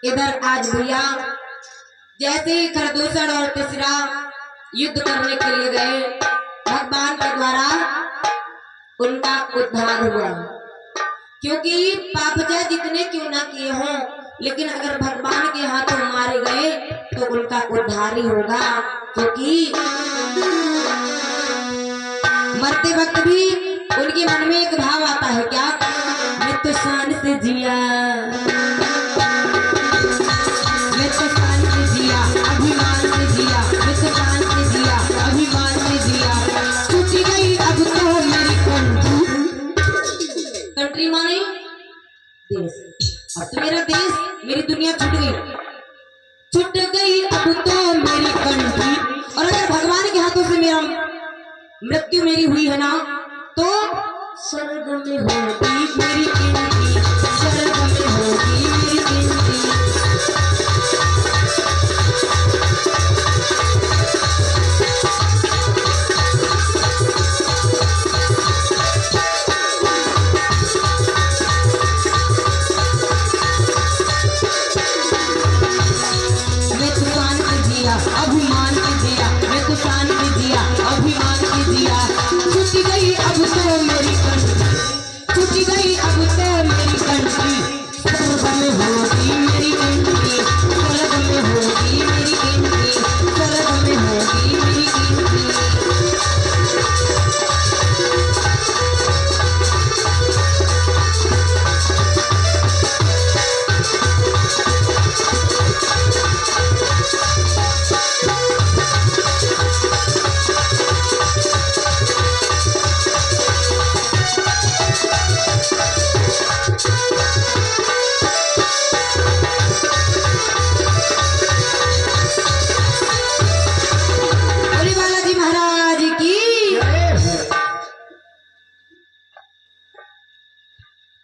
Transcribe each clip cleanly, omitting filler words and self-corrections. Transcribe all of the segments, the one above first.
इधर आज भैया जैसे ही खरदूषण और तीसरा युद्ध करने के लिए गए, भगवान के द्वारा उनका उद्धार हुआ। क्योंकि पापजा जितने क्यों ना किए हों, लेकिन अगर भगवान के हाथों मारे गए तो उनका उद्धार ही होगा। क्योंकि मरते वक्त भी उनके मन में एक भाव आता है, क्या मैं तो शान से जिया, मैं तो शान से जिया, अभिमान से जिया, मैं तो शान से जिया, अभिमान से जिया। छूट गई अब तो मेरी कंट्री माने देश, अब तो मेरा देश मेरी दुनिया छूट गई अब तो मेरी कंट्री। और अगर भगवान के हाथों से मेरा मृत्यु मेरी हुई है ना, तो स्वर्ग में होगी मेरी गिनती, स्वर्ग में होगी मेरी गिनती। मैं तो शान से जिया, अभिमान से जिया, मैं तो शान से जिया, अभिमान से जिया। छूट गई अब तो मेरी कंट्री, छूट गई अब तो मेरी कंट्री। स्वर्ग में होगी मेरी कंट्री, स्वर्ग में होगी मेरी कंट्री, स्वर्ग में होगी मेरी कंट्री।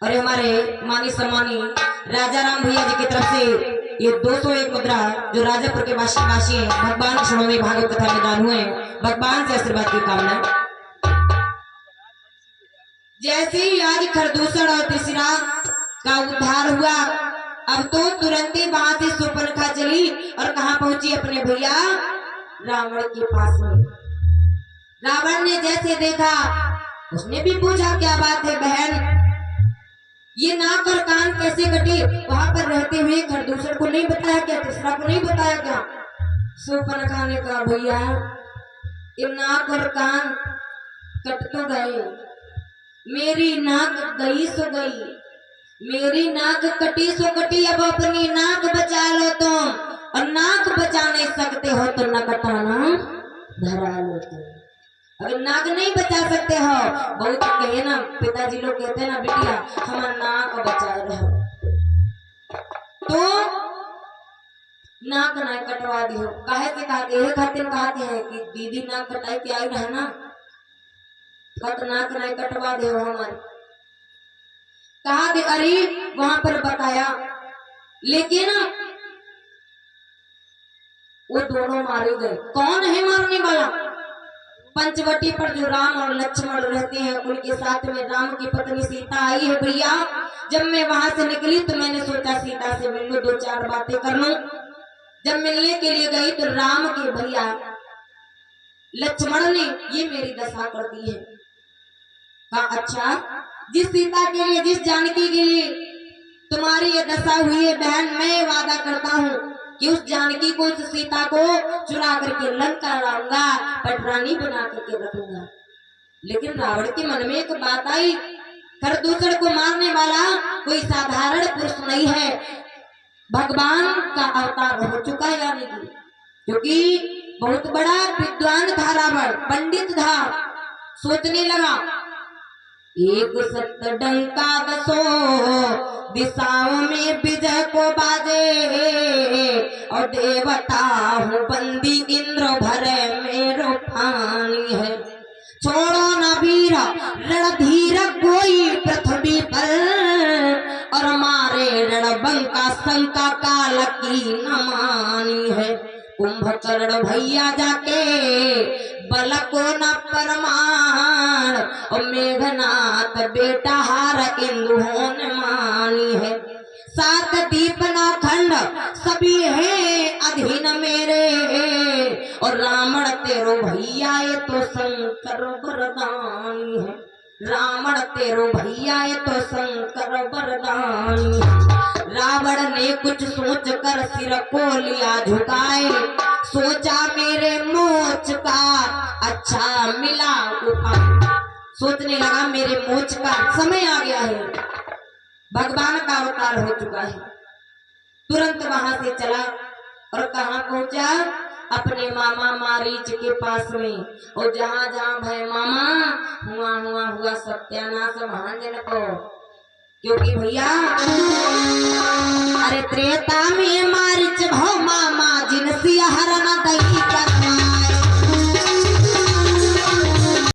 और हमारे मानी सम्मानी राजा राम भैया जी की तरफ से ये 201 मुद्रा जो राजापुर के वासी हैं, भगवान के क्षणों में भागवत कथा में दान हुए, भगवान से आशीर्वाद की कामना। जैसे ही आज खरदूषण और तीसरा का उद्धार हुआ, अब तो तुरंत ही वहां से सुपर्णखा चली और कहा पहुंची, अपने भैया रावण के पास में। रावण ने जैसे देखा, उसने भी पूछा क्या बात है बहन, ये नाक और कान कैसे कटे? वहां पर रहते हुए खरदूषण को नहीं बताया क्या, तीसरा को नहीं बताया क्या? सुपर्णखा ने कहा भैया ये नाक और कान कट तो गए, मेरी नाक गई सो गई, मेरी नाक कटी सो कटी, अब अपनी नाक बचा लो तुम, और नाक बचा नहीं सकते हो तो न कटाना धरा लो तुम। अगर नाक नहीं बचा सकते हो, बहुत कहे ना पिताजी लोग कहते हैं ना बिटिया हमारा नाक बचाए रहो, तो नाक ना कटवा दियो। काहे से कहते हैं, खातिर कहते हैं कि दीदी नाक कटाई के आई रहे ना, कट नाक नहीं कटवा दे हमारे। कहा दे अरे वहां पर बताया, लेकिन वो दोनों मारे गए। कौन है मारने वाला? पंचवटी पर जो राम और लक्ष्मण रहते हैं, उनके साथ में राम की पत्नी सीता आई है भैया। जब मैं वहां से निकली तो मैंने सोचा सीता से मिल लूं, 2-4 बातें कर लूं। जब मिलने के लिए गई तो राम के भैया लक्ष्मण ने ये मेरी दशा कर दी है। कहा अच्छा, जिस सीता के लिए, जिस जानकी के लिए तुम्हारी ये दशा हुई है बहन, मैं वादा करता हूँ कि उस जानकी को, उस सीता को चुरा करके लंका लाऊंगा, पटरानी बना करके रखूंगा। लेकिन रावण के मन में एक बात आई, खरदूषण को मारने वाला कोई साधारण पुरुष नहीं है, भगवान का अवतार हो चुका है यानी कि, क्योंकि बहुत बड़ा विद्वान था रावण, पंडित था। सोचने लगा एक सत डंका 10 दिशाओं में विजय को बाजे, और देवता हूँ बंदी इंद्र भरे मेरो पानी है। छोड़ो न वीर रणधीर कोई पृथ्वी पर, और मारे रणबंका शंका काल की न मानी है। कुंभकर्ण भैया जाके बल को न परमाण, और मेघनाथ बेटा हार इंदु ने मानी है। 7 दीप 9 खंड रावण तेरो भैया ये तो शंकर वरदानी। रावण ने कुछ सोच कर सिर को लिया झुकाए, सोचा मेरे मोच का अच्छा मिला उपाय। सोचने लगा मेरे मोच का समय आ गया है, भगवान का अवतार हो चुका है। तुरंत वहां से चला और कहाँ पहुंचा, अपने मामा मारीच के पास में। और जहां जहां भय मामा हुआ सत्यानाश भांजन को, क्योंकि भैया अरे त्रेता में मारीच भौ मामा जिन सिया हरण दही कर